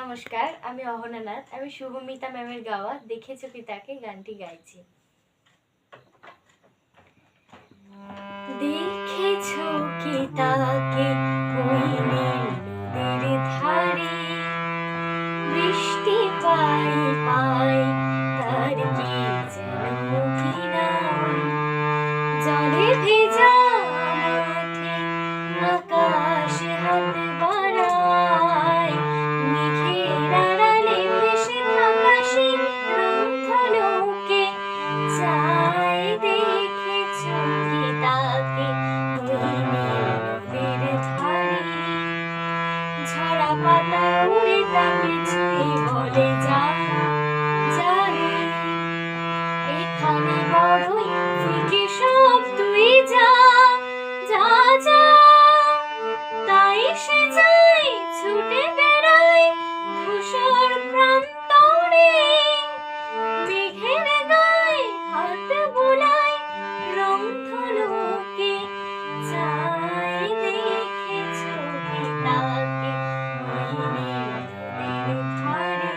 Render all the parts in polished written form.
নমস্কার, আমি অহনা নাথ। আমি শুভমিতা ম্যামের গাওয়া দেখেছো কি তাকে গানটি গাইছি। দেখেছো কি তাকে ওই নীল নদীর ধারে, বৃষ্টি পাই পাই তার কি যেন কি নাম, জলে ভেজা মাঠে আকাশ হাত বাড়ায়, মেঘের আড়ালে ভেসে থাকা সেই রংধনুকে চাই। দেখেছো কি তাকে ওই নীল নদীর ধারে, ঝরা পাতা উড়ে তাকে ছুঁয়ে বলে যা জানে, এখানে বড়ই ফিকে সব তুই যা যা যা। তাই সে যায় ছুটে বেড়ায় ধূসর প্রান্তরে, মেঘের গায়ে হাত বোলায় রংধনুকে চাই। দেখেছো কি তাকে ওই নীল নদীর ধারে।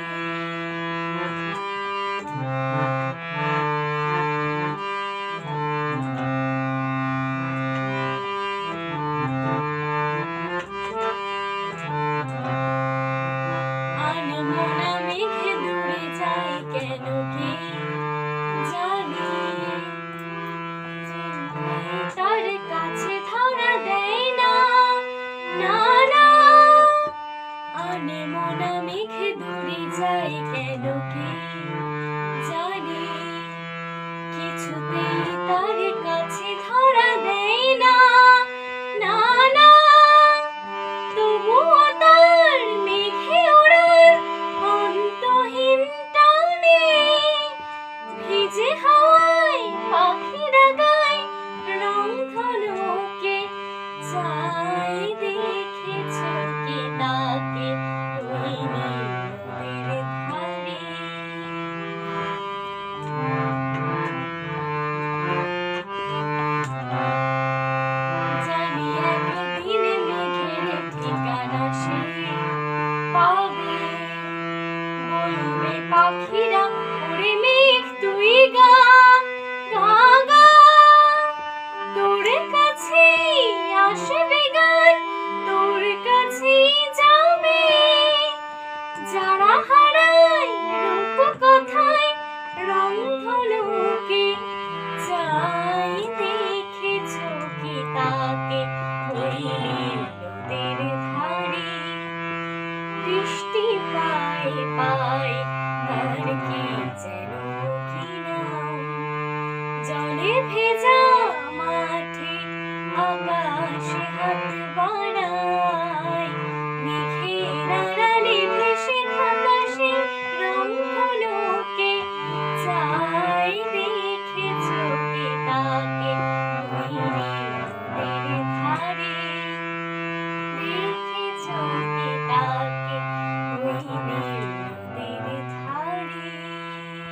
আনমনা মেঘে দূরে যায় কেন কে জানে, তার কাছে ধরা দেয় না না না। আনমনা মেঘে দূরে যায় কেন কে জানে, কিছুতেই তার কাছে ধরা দেয় না না না। তবুও তার মেঘে ওড়ার অন্তহীন টানে, ভিজে হাওয়ায় পাখিরা গায় রংধনুকে চাই। দেখেছো কি তাকে ওই নীল নদীর ধারে। জানি একদিন মেঘের ঠিকানা সে পাবে, বলবে পাখিরা ওরে মেঘ তুই গা গা গা। তোর কাছেই আসবে গান, তোর কাছেই যাবে, যারা হারায় রূপ কথায় রংধনুকে চাই। দেখেছো কি তাকে ওই নীল নদীর ধারে, বৃষ্টি পাই পাই তার কি যেন কি নাম, জলে ভেজা